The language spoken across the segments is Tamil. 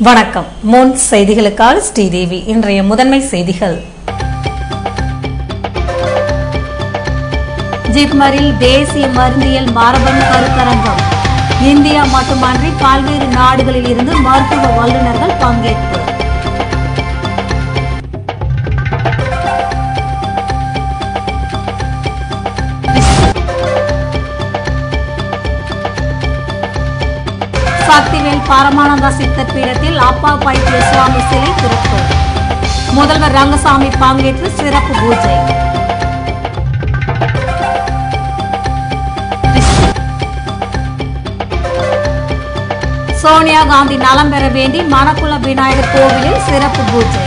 வணக்கம். முன் செய்திகளுக்காக ஸ்ரீதேவி. இன்றைய முதன்மை செய்திகள். ஜிப்மரில் தேசிய மருந்தியல் மரபணு கருத்தரங்கம். இந்தியா மட்டுமன்றி பல்வேறு நாடுகளில் இருந்து மருத்துவ வல்லுநர்கள் பங்கேற்பு. சக்திவேல் பரமானந்தா சித்தர் பீடத்தில் அப்பா பைத்திய சுவாமி சிலை திறப்பு. முதல்வர் ரங்கசாமி பங்கேற்று சிறப்பு பூஜை. சோனியா காந்தி நலம் பெற வேண்டி மணக்குள விநாயகர் கோவிலில் சிறப்பு பூஜை.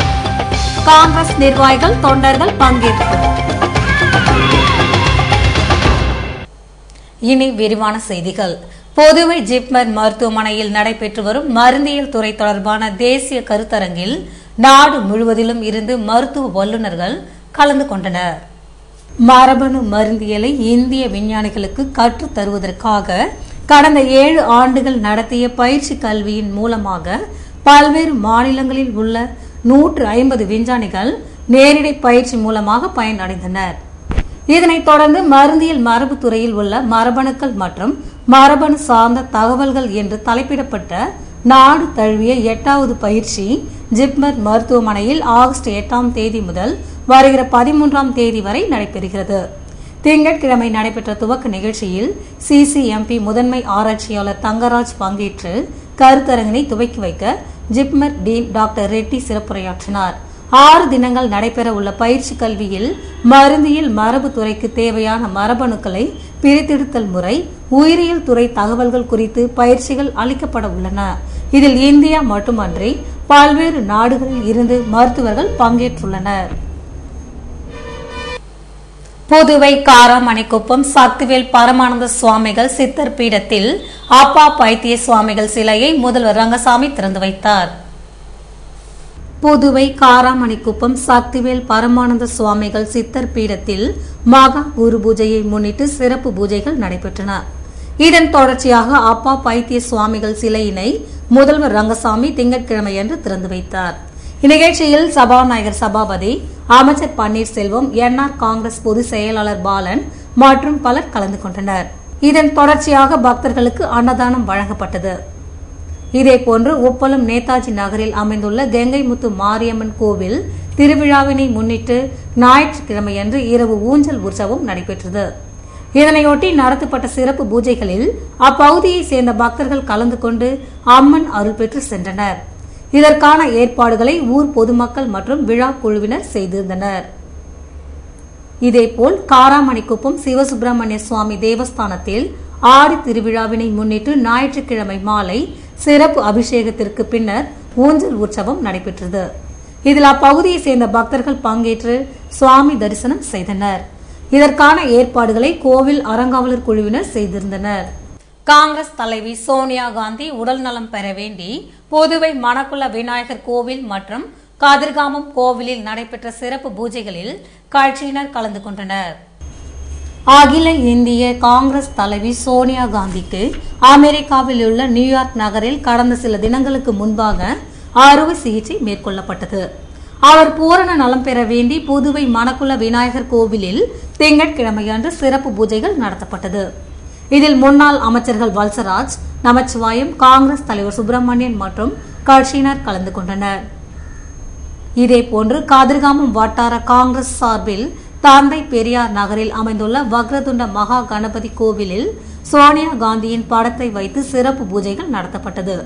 காங்கிரஸ் நிர்வாகிகள் தொண்டர்கள் பங்கேற்பு. இனி விரிவான செய்திகள். புதுவை ஜிப்மர் மருத்துவமனையில் நடைபெற்று வரும் மருந்தியல் துறை தொடர்பான தேசிய கருத்தரங்கில் நாடு முழுவதிலும் இருந்து மருத்துவ வல்லுநர்கள் கலந்து கொண்டனர். மரபணு மருந்தியலை இந்திய விஞ்ஞானிகளுக்கு கற்றுத் தருவதற்காக கடந்த 7 ஆண்டுகள் நடத்திய பயிற்சி கல்வியின் மூலமாக பல்வேறு மாநிலங்களில் உள்ள 150 விஞ்ஞானிகள் நேரடி பயிற்சி மூலமாக பயனடைந்தனர். இதனைத் தொடர்ந்து மருந்தியல் மரபு துறையில் உள்ள மரபணுக்கள் மற்றும் மரபணு சார்ந்த தகவல்கள் என்று தலைப்பிடப்பட்ட நாடு தழுவிய 8வது பயிற்சி ஜிப்மர் மருத்துவமனையில் ஆகஸ்ட் 8ஆம் தேதி முதல் வருகிற 13ஆம் தேதி வரை நடைபெறுகிறது. திங்கட்கிழமை நடைபெற்ற துவக்க நிகழ்ச்சியில் சிசிஎம்பி முதன்மை ஆராய்ச்சியாளர் தங்கராஜ் பங்கேற்று கருத்தரங்கினை துவக்கி வைக்க ஜிப்மர் டீன் டாக்டர் ரெட்டி சிறப்புரையாற்றினார். 6 தினங்கள் நடைபெற உள்ள பயிற்சி கல்வியில் மருந்தியல் மரபு துறைக்கு தேவையான மரபணுக்களை பிரித்தெடுத்தல் முறை, உயிரியல் துறை தகவல்கள் குறித்து பயிற்சிகள் அளிக்கப்பட உள்ளன. இதில் இந்தியா மட்டுமன்றி பல்வேறு நாடுகளில் இருந்து மருத்துவர்கள் பங்கேற்றுள்ளனர். புதுவை காராமணிக்குப்பம் சக்திவேல் பரமானந்த சுவாமிகள் சித்தர் பீடத்தில் அப்பா பைத்திய சுவாமிகள் சிலையை முதல்வர் ரங்கசாமி திறந்து வைத்தார். புதுவை காராமணிக்குப்பம் சக்திவேல் பரமானந்த சுவாமிகள் சித்தர் பீடத்தில் மகா குரு பூஜையை முன்னிட்டு சிறப்பு பூஜைகள் நடைபெற்றன. இதன் தொடர்ச்சியாக அப்பா பைத்திய சுவாமிகள் சிலையினை முதல்வர் ரங்கசாமி திங்கட்கிழமையன்று திறந்து வைத்தார். இந்நிகழ்ச்சியில் சபாநாயகர் சபாபதி, அமைச்சர் பன்னீர்செல்வம், என்ஆர் காங்கிரஸ் பொதுச் செயலாளர் பாலன் மற்றும் பலர் கலந்து கொண்டனர். இதன் தொடர்ச்சியாக பக்தர்களுக்கு அன்னதானம் வழங்கப்பட்டது. இதேபோன்று உப்பளம் நேதாஜி நகரில் அமைந்துள்ள கெங்கைமுத்து மாரியம்மன் கோவில் திருவிழாவினை முன்னிட்டு ஞாயிற்றுக்கிழமையன்று இரவு ஊஞ்சல் உற்சவம் நடைபெற்றது. இதனையொட்டி நடத்தப்பட்ட சிறப்பு பூஜைகளில் அப்பகுதியை சேர்ந்த பக்தர்கள் கலந்து கொண்டு அம்மன் அருள் பெற்று சென்றனர். இதற்கான ஏற்பாடுகளை ஊர் பொதுமக்கள் மற்றும் விழா குழுவினர் செய்திருந்தனர். இதேபோல் காராமணிக்குப்பம் சிவசுப்பிரமணிய சுவாமி தேவஸ்தானத்தில் ஆடி திருவிழாவினை முன்னிட்டு ஞாயிற்றுக்கிழமை மாலை சிறப்பு அபிஷேகத்திற்கு பின்னர் ஊஞ்சல் உற்சவம் நடைபெற்றது. இதில் அப்பகுதியை சேர்ந்த பக்தர்கள் பங்கேற்று சுவாமி தரிசனம் செய்தனர். இதற்கான ஏற்பாடுகளை கோவில் அறங்காவலர் குழுவினர் செய்திருந்தனர். காங்கிரஸ் தலைவி சோனியா காந்தி உடல் நலம் பெற வேண்டி புதுவை மணக்குள விநாயகர் கோவில் மற்றும் கதிர்காமம் கோவிலில் நடைபெற்ற சிறப்பு பூஜைகளில் கட்சியினர் கலந்து கொண்டனர். அகில இந்திய காங்கிரஸ் தலைவி சோனியா காந்திக்கு அமெரிக்காவில் உள்ள நியூயார்க் நகரில் கடந்த சில தினங்களுக்கு முன்பாக அறுவை சிகிச்சை மேற்கொள்ளப்பட்டது. அவர் பூரண நலம் பெற வேண்டி புதுவை மணக்குள விநாயகர் கோவிலில் திங்கட்கிழமையன்று சிறப்பு பூஜைகள் நடத்தப்பட்டது. இதில் முன்னாள் அமைச்சர்கள் வல்சராஜ், நமச்சிவாயம், காங்கிரஸ் தலைவர் சுப்பிரமணியன் மற்றும் கட்சியினர் கலந்து கொண்டனர். இதேபோன்று கதிர்காமம் வட்டார காங்கிரஸ் சார்பில் தந்தை பெரியார் நகரில் அமைந்துள்ள வக்ரதுண்ட மகா கணபதி கோவிலில் சோனியா காந்தியின் படத்தை வைத்து சிறப்பு பூஜைகள் நடத்தப்பட்டது.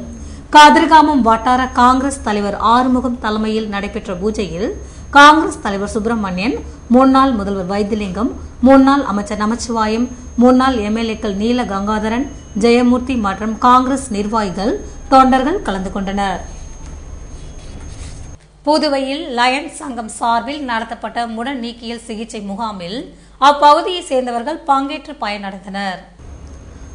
கதிர்காமம் வட்டார காங்கிரஸ் தலைவர் ஆறுமுகம் தலைமையில் நடைபெற்ற பூஜையில் காங்கிரஸ் தலைவர் சுப்பிரமணியன், முன்னாள் முதல்வர் வைத்திலிங்கம், முன்னாள் அமைச்சர் நமச்சிவாயம், முன்னாள் எம்எல்ஏக்கள் நீல கங்காதரன், ஜெயமூர்த்தி மற்றும் காங்கிரஸ் நிர்வாகிகள் தொண்டர்கள் கலந்து கொண்டனர். புதுவையில் லயன்ஸ் சங்கம் சார்பில் நடத்தப்பட்ட முடன் நீக்கியல் சிகிச்சை முகாமில் அப்பகுதியை சேர்ந்தவர்கள் பங்கேற்று பயனடைந்தனர்.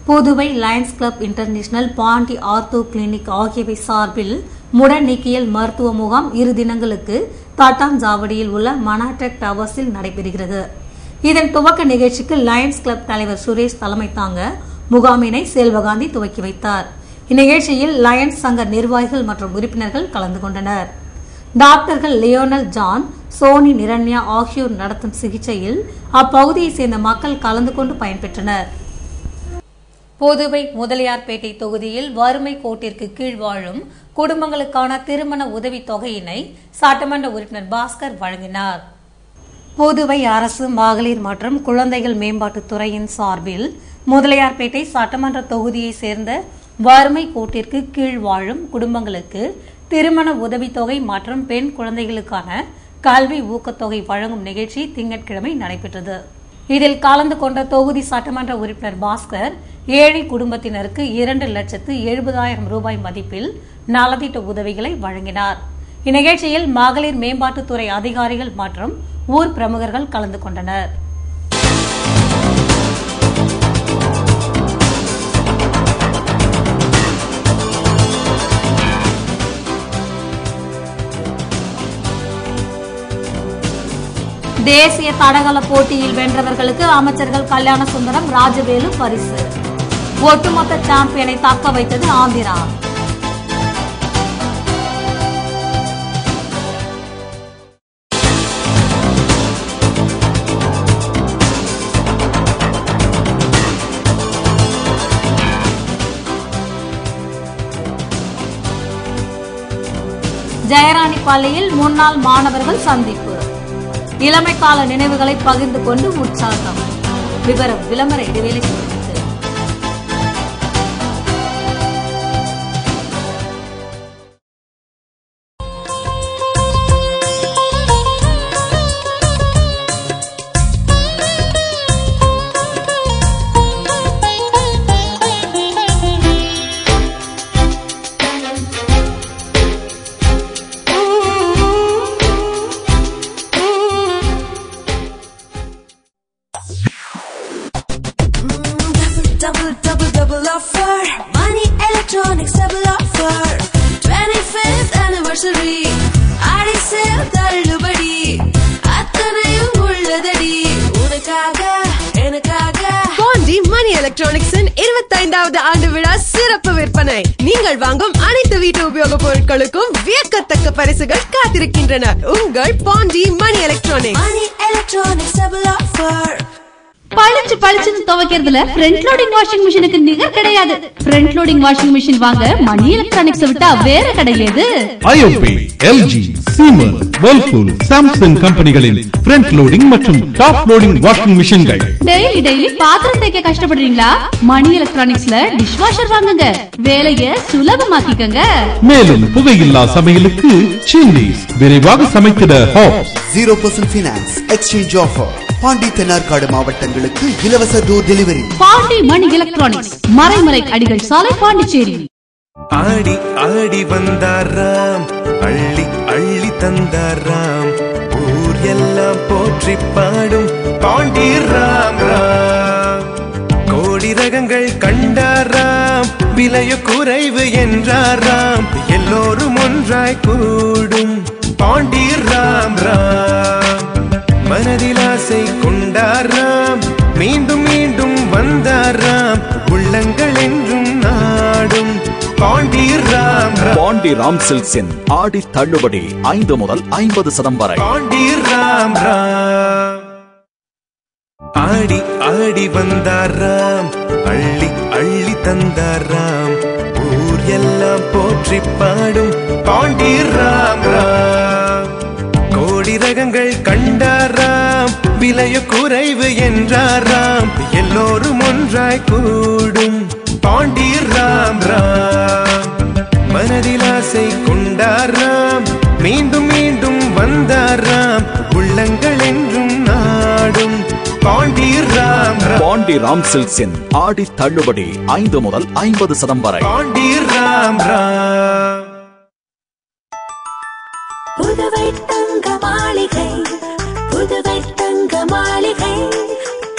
Puduvai Lions Club International, Pondy ortho clinic ஆகியவை சார்பில் முடன் நீக்கியல் மருத்துவ முகாம் 2 தினங்களுக்கு தட்டாஞ்சாவடியில் உள்ள மனாடெக் டவர்ஸில் நடைபெறுகிறது. இதன் துவக்க நிகழ்ச்சிக்கு லயன்ஸ் கிளப் தலைவர் சுரேஷ் தலைமை தாங்க முகாமினை செல்வகாந்தி துவக்கி வைத்தார். இந்நிகழ்ச்சியில் லயன்ஸ் சங்க நிர்வாகிகள் மற்றும் உறுப்பினர்கள் கலந்து கொண்டனர். டாக்டர்கள் லியோனல் ஜான், சோனி நிரண்யா ஆகியோர் நடத்தும் சிகிச்சையில் அப்பகுதியை சேர்ந்த மக்கள் கலந்து கொண்டு பயன்பெற்றனர். புதுவை முதலியார்பேட்டை தொகுதியில் வறுமை கோட்டிற்கு கீழ் வாழும் குடும்பங்களுக்கான திருமண உதவித் தொகையினை சட்டமன்ற உறுப்பினர் பாஸ்கர் வழங்கினார். புதுவை அரசு மகளிர் மற்றும் குழந்தைகள் மேம்பாட்டுத் துறையின் சார்பில் முதலியார்பேட்டை சட்டமன்ற தொகுதியை சேர்ந்த வறுமை கோட்டிற்கு கீழ் வாழும் குடும்பங்களுக்கு திருமண உதவித்தொகை மற்றும் பெண் குழந்தைகளுக்கான கல்வி ஊக்கத்தொகை வழங்கும் நிகழ்ச்சி திங்கட்கிழமை நடைபெற்றது. இதில் கலந்து கொண்ட தொகுதி சட்டமன்ற உறுப்பினர் பாஸ்கர் ஏழை குடும்பத்தினருக்கு 2,70,000 ரூபாய் மதிப்பில் நலத்திட்ட உதவிகளை வழங்கினார். இந்நிகழ்ச்சியில் மகளிர் மேம்பாட்டுத்துறை அதிகாரிகள் மற்றும் ஊர் பிரமுகர்கள் கலந்து கொண்டனர். தேசிய தடகள போட்டியில் வென்றவர்களுக்கு அமைச்சர்கள் கல்யாண சுந்தரம், ராஜவேலு பரிசு. ஒட்டுமொத்த சாம்பியனை தக்க வைத்தது ஆந்திரா. ஜெயராணி பள்ளியில் முன்னாள் மாணவர்கள் சந்திப்பு. இளமைக்கால நினைவுகளை பகிர்ந்து கொண்டு உற்சாகம். விவரம் விளம்பர இடைவேளை. Double offer. Money Electronics double offer. 25th anniversary. ஆடி சேல் தள்ளுபடி. அத்தனையும் உள்ளதடி. உனக்காக எனக்காக. பாண்டி மணி எலக்ட்ரானிக்ஸின் 25வது ஆண்டு விழா சிறப்பு விற்பனை. நீங்கள் வாங்கும் அனைத்து வீட்டு உபயோக பொருட்களுக்கும் வியக்கத்தக்க பரிசுகள் காத்திருக்கின்றன. உங்கள் பாண்டி மணி எலக்ட்ரானிக்ஸ். மணி எலக்ட்ரானிக்ஸ் டபுள் ஆஃபர். பளிச்சு பளிச்சுன்னு துவைக்கிறதுல ஃப்ரண்ட் லோடிங் வாஷிங் மிஷினுக்கு நிகர் கிடையாது. ஃப்ரண்ட் லோடிங் வாஷிங் மிஷின் வாங்க மணி எலக்ட்ரானிக்ஸ் விட்டா வேற கிடையாது. IOB, LG, Siemens, Whirlpool, Samsung கம்பெனிகளின் ஃப்ரண்ட் லோடிங் மற்றும் டாப் லோடிங் வாஷிங் மிஷின்கள். டெய்லி பாத்திரம் தேய்க்க கஷ்டப்படுறீங்களா? மணி எலக்ட்ரானிக்ஸ்ல டிஷ் வாஷர் வாங்குங்க. வேலையை சுலபமாக்கிக்கங்க. மேலும் புகையில்லா சமையலுக்கு சிம்னிஸ், விரைவாக சமைத்திட hobs. 0% finance exchange offer. Pondy Thennarkadu மாவட்டங்களுக்கு இலவச door delivery. Pondy Mani electronics, Maraimalai Adigal சாலை, பாண்டிச்சேரி. ஆடி ஆடி வந்தாராம், அள்ளி அள்ளி தந்தாராம், ஊர் எல்லாம் போற்றி பாடும் பாண்டி ராம் ராம். கோடி ரகங்கள் கண்டாராம், விலையோ குறைவு என்றாராம், எல்லோரும் ஒன்றாய் கூடும் பாண்டி ராம் ராம். மனதில் ஆசை கொண்டாராம், மீண்டும் மீண்டும் வந்தாராம், உள்ளங்கள் என்றும் நாடும் பாண்டி ராம் ராம். பாண்டி ராம் சில்க்ஸின் ஆடி தள்ளுபடி 5 முதல் 50% வரை. பாண்டி ராம் ராம். ஆடி ஆடி வந்தாராம், அள்ளி அள்ளி தந்தாராம், ஊர் எல்லாம் போற்றி பாடும் பாண்டி ராம் ராம். கோடி ரகங்கள் கண்டாராம், விலையோ குறைவு என்றாராம், எல்லோரும் ஒன்றாய் கூடும் பாண்டி ராம் ராம். மனதில் ஆசை கொண்டாராம், மீண்டும் மீண்டும் வந்தாராம், உள்ளங்கள் என்றும் நாடும் பாண்டி ராம் ராம். பாண்டி ராம் சில்க்ஸின் ஆடி தள்ளுபடி 5 முதல் 50% வரை. பாண்டி ராம் ராம். புதுவை தங்க மாளிகை, புதுவை தங்க மாளிகை,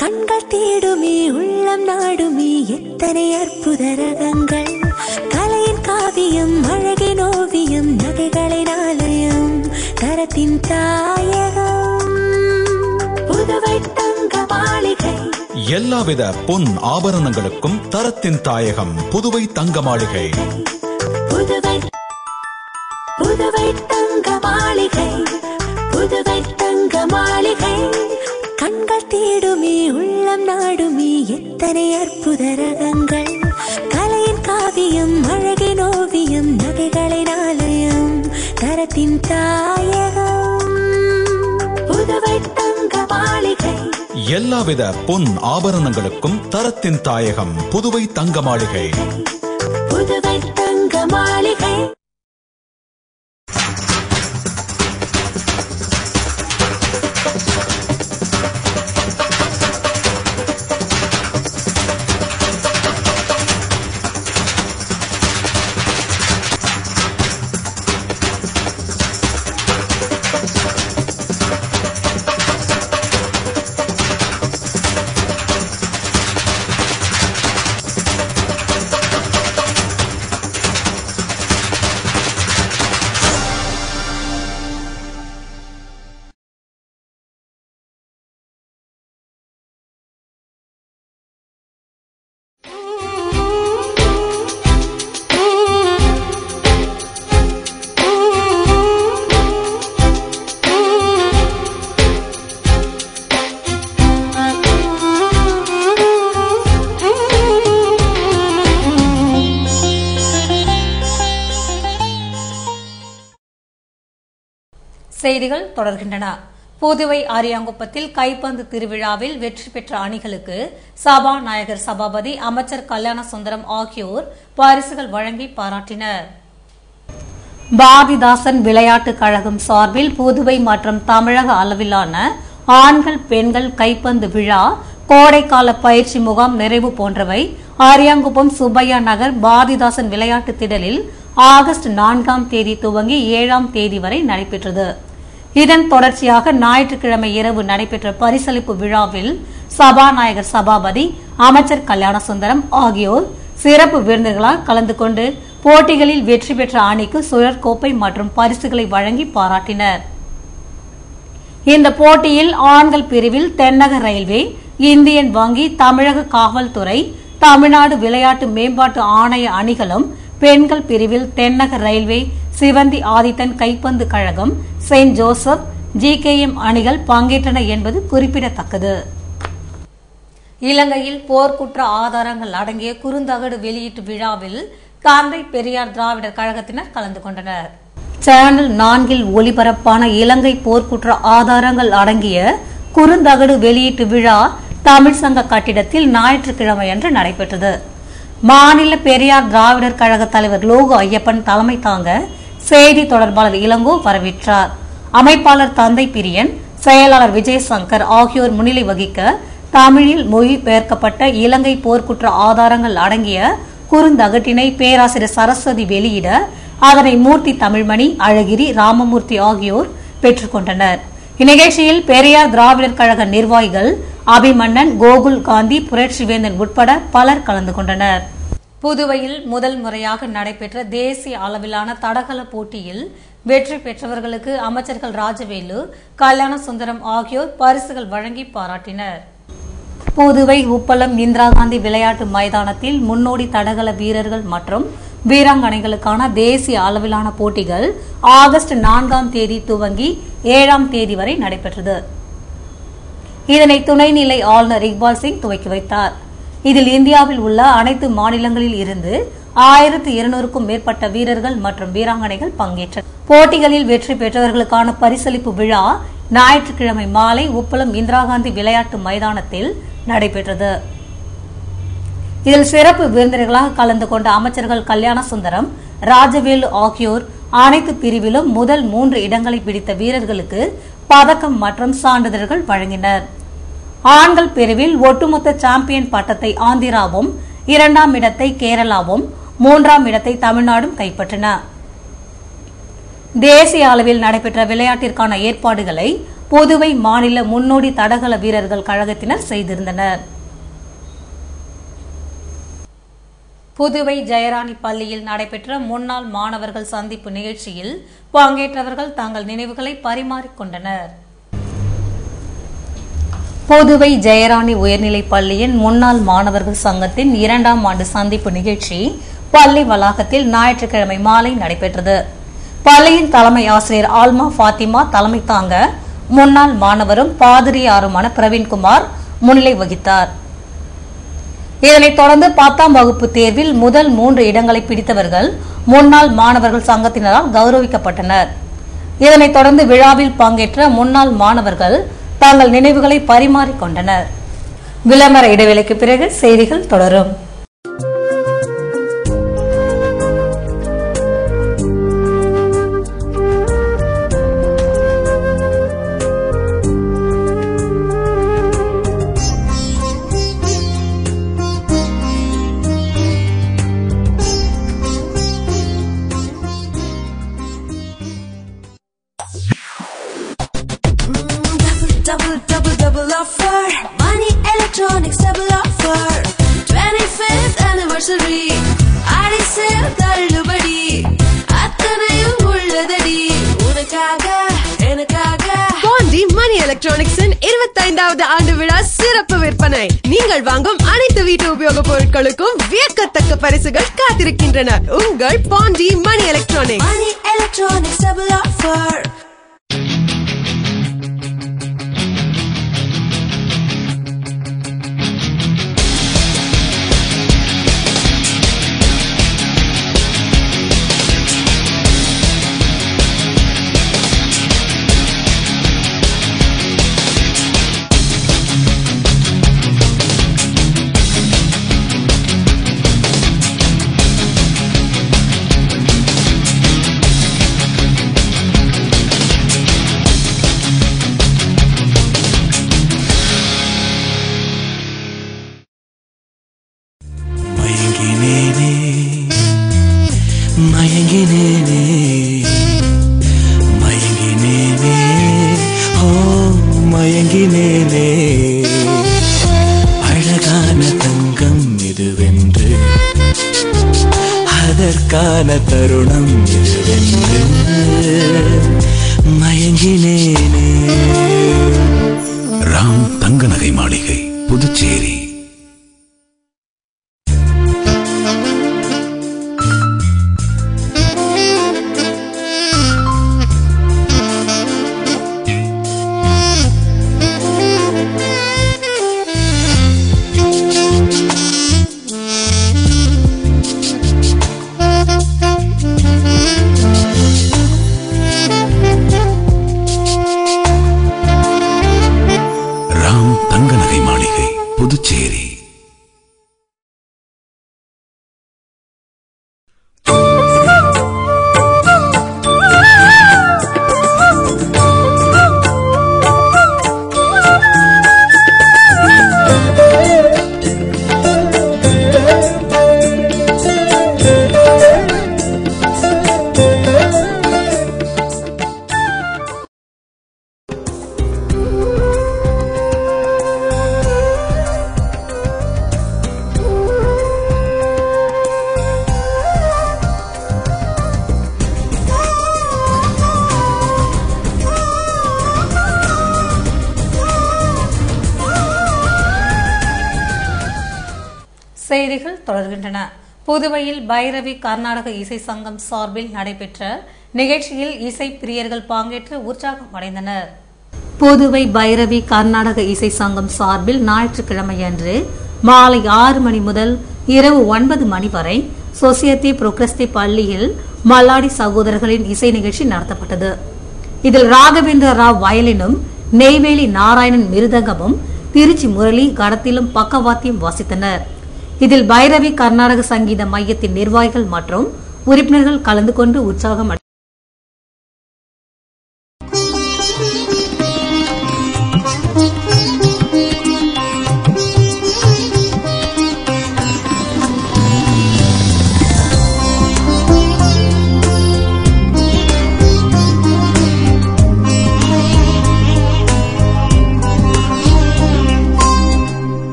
கண்கள் தேடுமே உள்ளம் நாடுமே எத்தனை அற்புத ரகங்கள். கலையின் காவியம், அழகின் ஓவியம், நகைகளின் ஆலயம், தரத்தின் தாயகம். புதுவை தங்க மாளிகை. எல்லாவித பொன் ஆபரணங்களுக்கும் தரத்தின் தாயகம் புதுவை தங்க மாளிகை. புதுவை புதுவை தங்க மாளிகை, புதுவை தங்க மாளிகை. கண்கள் தேடுமே உள்ளம் நாடுமே எத்தனை அற்புத ரகங்கள். கலையின் காவியம் அழகின் ஓவியம் நகைகளின் ஆலயம் தரத்தின் தாயகம் புதுவை தங்க மாளிகை. எல்லாவித பொன் ஆபரணங்களுக்கும் தரத்தின் தாயகம் புதுவை தங்க மாளிகை. புதுவை தங்க மாளிகை. செய்திகள் தொடர்கின்றன. புதுவை ஆரியாங்குப்பத்தில் கைப்பந்து திருவிழாவில் வெற்றி பெற்ற அணிகளுக்கு சபாநாயகர் சபாபதி, அமைச்சர் கல்யாண சுந்தரம் ஆகியோர் பரிசுகள் வழங்கி பாராட்டினர். பாரதிதாசன் விளையாட்டுக் கழகம் சார்பில் புதுவை மற்றும் தமிழக அளவிலான ஆண்கள் பெண்கள் கைப்பந்து விழா, கோடைக்கால பயிற்சி முகாம் நிறைவு போன்றவை ஆரியாங்குப்பம் சுப்பையா நகர் பாரதிதாசன் விளையாட்டு திடலில் ஆகஸ்ட் 4ஆம் தேதி துவங்கி 7ஆம் தேதி வரை நடைபெற்றது. இதன் தொடர்ச்சியாக ஞாயிற்றுக்கிழமை இரவு நடைபெற்ற பரிசளிப்பு விழாவில் சபாநாயகர் சபாபதி, அமைச்சர் கல்யாண சுந்தரம் ஆகியோர் சிறப்பு விருந்தினர்களால் கலந்து கொண்டு போட்டிகளில் வெற்றி பெற்ற அணிக்கு சுழற்கோப்பை மற்றும் பரிசுகளை வழங்கி பாராட்டினர். இந்த போட்டியில் ஆண்கள் பிரிவில் தென்னக ரயில்வே, இந்தியன் வங்கி, தமிழக காவல்துறை, தமிழ்நாடு விளையாட்டு மேம்பாட்டு ஆணைய அணிகளும், பெண்கள் பிரிவில் தென்னக ரயில்வே, சிவந்தி ஆதித்தன் கைப்பந்து கழகம், செயின்ட் ஜோசப், GKM அணிகள் பங்கேற்றன என்பது குறிப்பிடத்தக்கது. இலங்கையில் போர்க்குற்ற ஆதாரங்கள் அடங்கிய குறுந்தகடு வெளியீட்டு விழாவில் தந்தை பெரியார் திராவிடர் கழகத்தினர் கலந்து கொண்டனர். சேனல் 4 ஒளிபரப்பான இலங்கை போர்க்குற்ற ஆதாரங்கள் அடங்கிய குறுந்தகடு வெளியீட்டு விழா தமிழ் சங்க கட்டிடத்தில் ஞாயிற்றுக்கிழமையன்று நடைபெற்றது. மாநில பெரியார் திராவிடர் கழக தலைவர் லோகு ஐயப்பன் தலைமை தாங்க செய்தி தொடர்பாளர் இளங்கோ வரவேற்றார். அமைப்பாளர் தந்தை பிரியன், செயலாளர் விஜயசங்கர் ஆகியோர் முன்னிலை வகிக்க தமிழில் மொழிபெயர்க்கப்பட்ட இலங்கை போர்க்குற்ற ஆதாரங்கள் அடங்கிய குறுந்தகட்டினை பேராசிரியர் சரஸ்வதி வெளியிட அதனை மூர்த்தி தமிழ்மணி, அழகிரி, ராமமூர்த்தி ஆகியோர் பெற்றுக் கொண்டனர். இந்நிகழ்ச்சியில் பெரியார் திராவிடர் கழக நிர்வாகிகள் அபிமன்னன், கோகுல் காந்தி, புரட்சிவேந்தன் உட்பட பலர் கலந்து கொண்டனர். புதுவையில் முதல் முறையாக நடைபெற்ற தேசிய அளவிலான தடகள போட்டியில் வெற்றி பெற்றவர்களுக்கு அமைச்சர்கள் ராஜவேலு, கல்யாண சுந்தரம் ஆகியோர் பரிசுகள் வழங்கி பாராட்டினர். புதுவை உப்பளம் இந்திரா காந்தி விளையாட்டு மைதானத்தில் முன்னோடி தடகள வீரர்கள் மற்றும் வீராங்கனைகளுக்கான தேசிய அளவிலான போட்டிகள் ஆகஸ்ட் 4ஆம் தேதி துவங்கி 7ஆம் தேதி வரை நடைபெற்றது. இதனை துணைநிலை ஆளுநர் இக்பால் சிங் துவக்கி வைத்தார். இதில் இந்தியாவில் உள்ள அனைத்து மாநிலங்களில் இருந்து 1200க்கும் மேற்பட்ட வீரர்கள் மற்றும் வீராங்கனைகள் பங்கேற்றனர். போட்டிகளில் வெற்றி பெற்றவர்களுக்கான பரிசளிப்பு விழா ஞாயிற்றுக்கிழமை மாலை உப்பளம் இந்திரா காந்தி விளையாட்டு மைதானத்தில் நடைபெற்றது. இதில் சிறப்பு விருந்தினர்களாக கலந்து கொண்ட அமைச்சர்கள் கல்யாண சுந்தரம், ராஜவேலு ஆகியோர் அனைத்து பிரிவிலும் முதல் 3 இடங்களை பிடித்த வீரர்களுக்கு பதக்கம் மற்றும் சான்றிதழ்கள் வழங்கினர். ஆண்கள் பிரிவில் ஒட்டுமொத்த சாம்பியன் பட்டத்தை ஆந்திராவும், 2ஆம் இடத்தை கேரளாவும், 3ஆம் இடத்தை தமிழ்நாடும் கைப்பற்றின. தேசிய அளவில் நடைபெற்ற விளையாட்டிற்கான ஏற்பாடுகளை புதுவை மாநில முன்னோடி தடகள வீரர்கள் கழகத்தினர் செய்திருந்தனர். புதுவை ஜெயராணி பள்ளியில் நடைபெற்ற முன்னாள் மாணவர்கள் சந்திப்பு நிகழ்ச்சியில் பங்கேற்றவர்கள் தங்கள் நினைவுகளை பரிமாறிக்கொண்டனர். புதுவை ஜெயராணி உயர்நிலைப் பள்ளியின் முன்னாள் மாணவர்கள் சங்கத்தின் 2ஆம் ஆண்டு சந்திப்பு நிகழ்ச்சி பள்ளி வளாகத்தில் ஞாயிற்றுக்கிழமை மாலை நடைபெற்றது. பள்ளியின் தலைமை ஆசிரியர் ஆல்மா பாத்திமா தலைமை தாங்க முன்னாள் மாணவரும் பாதிரியாருமான பிரவீன்குமார் முன்னிலை வகித்தார். இதனைத் தொடர்ந்து 10ஆம் வகுப்பு தேர்வில் முதல் 3 இடங்களை பிடித்தவர்கள் முன்னாள் மாணவர்கள் சங்கத்தினரால் கௌரவிக்கப்பட்டனர். இதனைத் தொடர்ந்து விழாவில் பங்கேற்ற முன்னாள் மாணவர்கள் தங்கள் நினைவுகளை பரிமாறிக்கொண்டனர். விளம்பர இடைவேளைக்கு பிறகு செய்திகள் தொடரும். Double offer. Money Electronics double offer. 25th anniversary. ஆடி சேல் தள்ளுபடி. அத்தனையும் உள்ளதடி. உனக்காக எனக்காக. பாண்டி மணி எலக்ட்ரானிக்ஸின் 25வது ஆண்டு விழா சிறப்பு விற்பனை. நீங்கள் வாங்கும் அனைத்து வீட்டு உபயோகப் பொருட்களுக்கும் வியக்கத்தக்க பரிசுகள் காத்திருக்கின்றன. உங்கள் Pandi Mani electronics. Money Electronics double offer. அழகான தங்கம் இதுவென்று அதற்கான தருணம் இதுவென்று மயங்கினேனே. ராம் தங்க நகை மாளிகை, புதுச்சேரி. புதுச்சேரி. செய்திகள் தொடர்கின்றன. புதுவையில் பைரவி கர்நாடக இசை சங்கம் சார்பில் நடைபெற்ற நிகழ்ச்சியில் இசை பிரியர்கள் பங்கேற்று உற்சாகம் அடைந்தனர். புதுவை பைரவி கர்நாடக இசை சங்கம் சார்பில் ஞாயிற்றுக்கிழமையன்று மாலை 6 மணி முதல் இரவு 9 மணி வரை சொசைட்டி புரோகிரஸ்தி பள்ளியில் மல்லாடி சகோதரர்களின் இசை நிகழ்ச்சி நடத்தப்பட்டது. இதில் ராகவேந்திர ராவ் வயலினும், நெய்வேலி நாராயணன் மிருதங்கமும், திருச்சி முரளி கடத்திலும் பக்கவாத்தியம் வாசித்தனர். இதில் பைரவி கர்நாடக சங்கீத மையத்தின் நிர்வாகிகள் மற்றும் உறுப்பினர்கள் கலந்து கொண்டு உற்சாகம்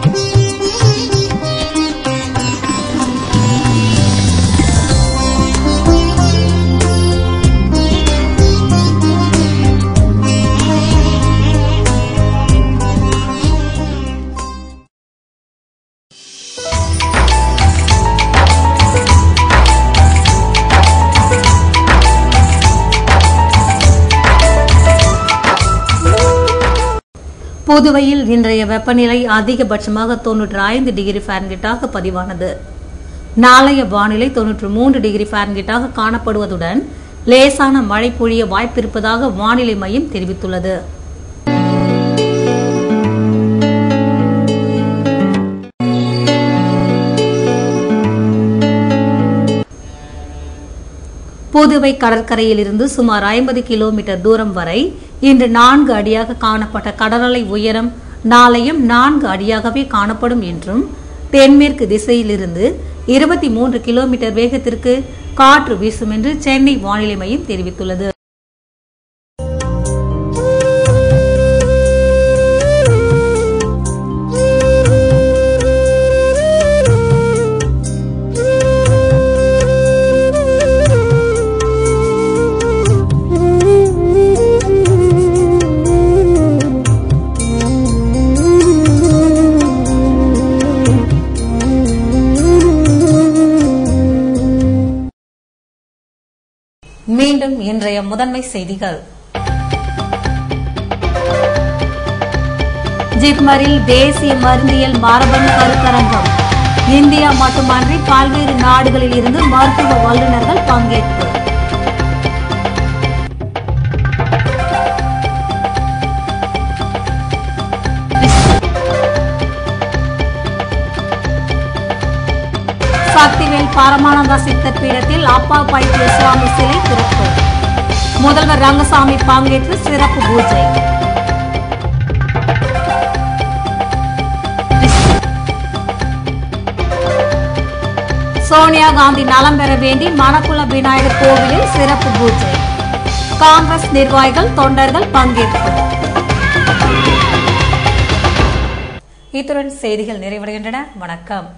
Thank you. புதுவையில் இன்றைய வெப்பநிலை அதிகபட்சமாக 95 டிகிரி ஃபாரன்ஹீட்டாக பதிவானது. நாளைய வானிலை 93 டிகிரி ஃபாரன்ஹீட்டாக காணப்படுவதுடன் லேசான மழை பொழிய வாய்ப்பிருப்பதாக வானிலை மையம் தெரிவித்துள்ளது. புதுவை கடற்கரையில் இருந்து சுமார் 50 கிலோமீட்டர் தூரம் வரை இன்று 4 அடியாக காணப்பட்ட கடலலை உயரம் நாளையும் 4 அடியாகவே காணப்படும் என்றும் தென்மேற்கு திசையிலிருந்து 23 கிலோமீட்டர் வேகத்திற்கு காற்று வீசும் என்று சென்னை வானிலை மையம் தெரிவித்துள்ளது. மீண்டும் இன்றைய முதன்மை செய்திகள். ஜிப்மரில் தேசிய மருந்தியல் மரபணு கருத்தரங்கம். இந்தியா மட்டுமன்றி பல்வேறு நாடுகளில் இருந்து மருத்துவ வல்லுநர்கள் பங்கேற்பு. சக்திவேல் பரமானந்தா சித்தர் பீடத்தில் அப்பா பைத்திய சுவாமி சிலை திறப்பு. முதல்வர் ரங்கசாமி பங்கேற்று சிறப்பு பூஜை. சோனியா காந்தி நலம் பெற வேண்டி மணக்குள விநாயகர் கோவிலில் சிறப்பு பூஜை. காங்கிரஸ் நிர்வாகிகள் தொண்டர்கள் பங்கேற்பு. இத்துடன் செய்திகள் நிறைவடைகின்றன. வணக்கம்.